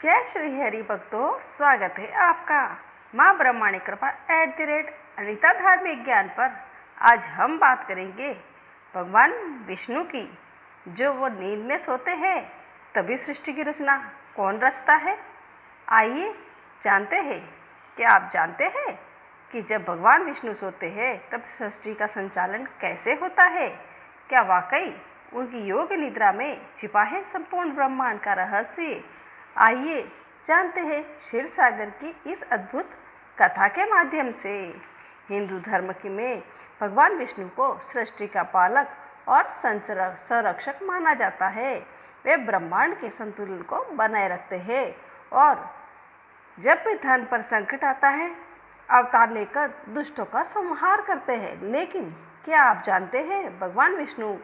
जय श्री हरि भक्तों, स्वागत है आपका माँ ब्रह्मांड कृपा @अनीता धार्मिक ज्ञान पर। आज हम बात करेंगे भगवान विष्णु की। जो वो नींद में सोते हैं तभी सृष्टि की रचना कौन रचता है? आइए जानते हैं। क्या आप जानते हैं कि जब भगवान विष्णु सोते हैं तब सृष्टि का संचालन कैसे होता है? क्या वाकई उनकी योग निद्रा में छिपा है संपूर्ण ब्रह्मांड का रहस्य? आइए जानते हैं क्षीर सागर की इस अद्भुत कथा के माध्यम से। हिंदू धर्म में भगवान विष्णु को सृष्टि का पालक और संरक्षक माना जाता है। वे ब्रह्मांड के संतुलन को बनाए रखते हैं और जब भी धर्म पर संकट आता है अवतार लेकर दुष्टों का संहार करते हैं। लेकिन क्या आप जानते हैं भगवान विष्णु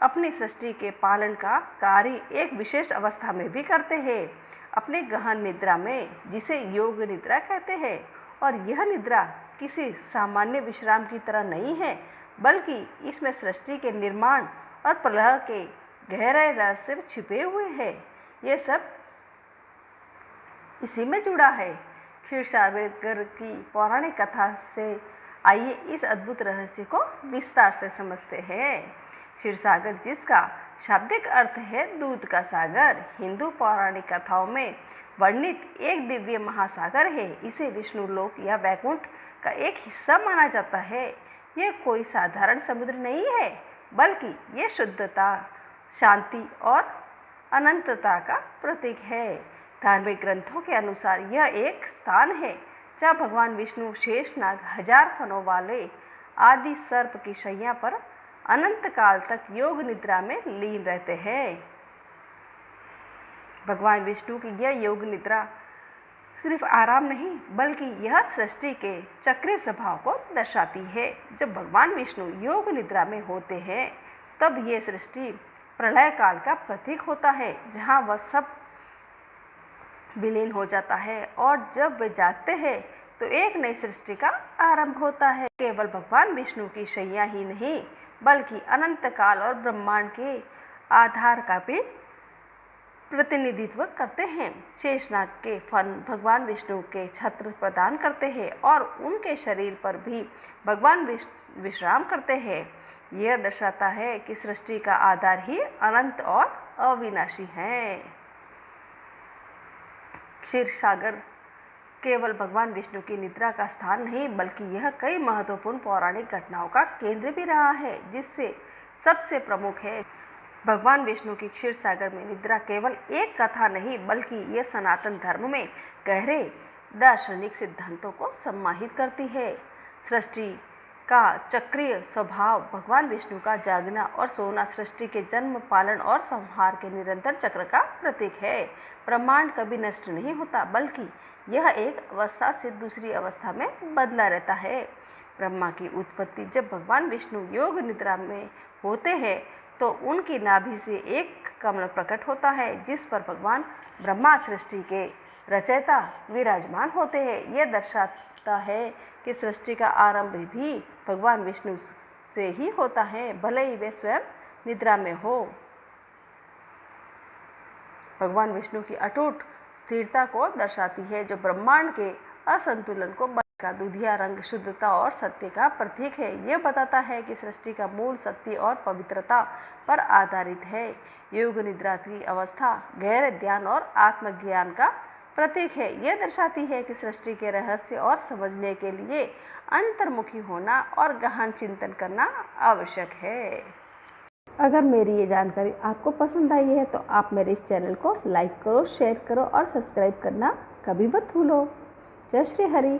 अपनी सृष्टि के पालन का कार्य एक विशेष अवस्था में भी करते हैं, अपने गहन निद्रा में, जिसे योग निद्रा कहते हैं। और यह निद्रा किसी सामान्य विश्राम की तरह नहीं है, बल्कि इसमें सृष्टि के निर्माण और प्रलय के गहरे रहस्य छिपे हुए हैं। ये सब इसी में जुड़ा है। क्षीर सागर की पौराणिक कथा से आइए इस अद्भुत रहस्य को विस्तार से समझते हैं। क्षीर सागर, जिसका शाब्दिक अर्थ है दूध का सागर, हिंदू पौराणिक कथाओं में वर्णित एक दिव्य महासागर है। इसे विष्णु लोक या वैकुंठ का एक हिस्सा माना जाता है। यह कोई साधारण समुद्र नहीं है, बल्कि यह शुद्धता, शांति और अनंतता का प्रतीक है। धार्मिक ग्रंथों के अनुसार यह एक स्थान है जहाँ भगवान विष्णु शेषनाग 1000 फनों वाले आदि सर्प की शैया पर अनंत काल तक योग निद्रा में लीन रहते हैं। भगवान विष्णु की यह योग निद्रा सिर्फ आराम नहीं, बल्कि यह सृष्टि के चक्रीय स्वभाव को दर्शाती है। जब भगवान विष्णु योग निद्रा में होते हैं तब यह सृष्टि प्रलय काल का प्रतीक होता है, जहाँ वह सब विलीन हो जाता है। और जब वे जागते हैं तो एक नई सृष्टि का आरंभ होता है। केवल भगवान विष्णु की शैया ही नहीं, बल्कि अनंत काल और ब्रह्मांड के आधार का भी प्रतिनिधित्व करते हैं। शेषनाग के फन भगवान विष्णु के छत्र प्रदान करते हैं और उनके शरीर पर भी भगवान विश्राम करते हैं। यह दर्शाता है कि सृष्टि का आधार ही अनंत और अविनाशी है। क्षीर सागर केवल भगवान विष्णु की निद्रा का स्थान नहीं, बल्कि यह कई महत्वपूर्ण पौराणिक घटनाओं का केंद्र भी रहा है, जिससे सबसे प्रमुख है भगवान विष्णु की क्षीर सागर में निद्रा केवल एक कथा नहीं, बल्कि यह सनातन धर्म में गहरे दार्शनिक सिद्धांतों को सम्मानित करती है। सृष्टि का चक्रीय स्वभाव, भगवान विष्णु का जागना और सोना सृष्टि के जन्म, पालन और संहार के निरंतर चक्र का प्रतीक है। ब्रह्मांड कभी नष्ट नहीं होता, बल्कि यह एक अवस्था से दूसरी अवस्था में बदला रहता है। ब्रह्मा की उत्पत्ति, जब भगवान विष्णु योग निद्रा में होते हैं तो उनकी नाभि से एक कमल प्रकट होता है, जिस पर भगवान ब्रह्मा सृष्टि के रचयिता विराजमान होते हैं। यह दर्शाता है कि सृष्टि का आरंभ भी भगवान विष्णु से ही होता है, भले ही वे स्वयं निद्रा में हो। भगवान विष्णु की अटूट स्थिरता को दर्शाती है, जो ब्रह्मांड के असंतुलन को का दूधिया रंग शुद्धता और सत्य का प्रतीक है। यह बताता है कि सृष्टि का मूल सत्य और पवित्रता पर आधारित है। योग निद्रा की अवस्था गहरे ध्यान और आत्मज्ञान का प्रतीक है। यह दर्शाती है कि सृष्टि के रहस्य और समझने के लिए अंतर्मुखी होना और गहन चिंतन करना आवश्यक है। अगर मेरी ये जानकारी आपको पसंद आई है तो आप मेरे इस चैनल को लाइक करो, शेयर करो और सब्सक्राइब करना कभी मत भूलो। जय श्री हरि।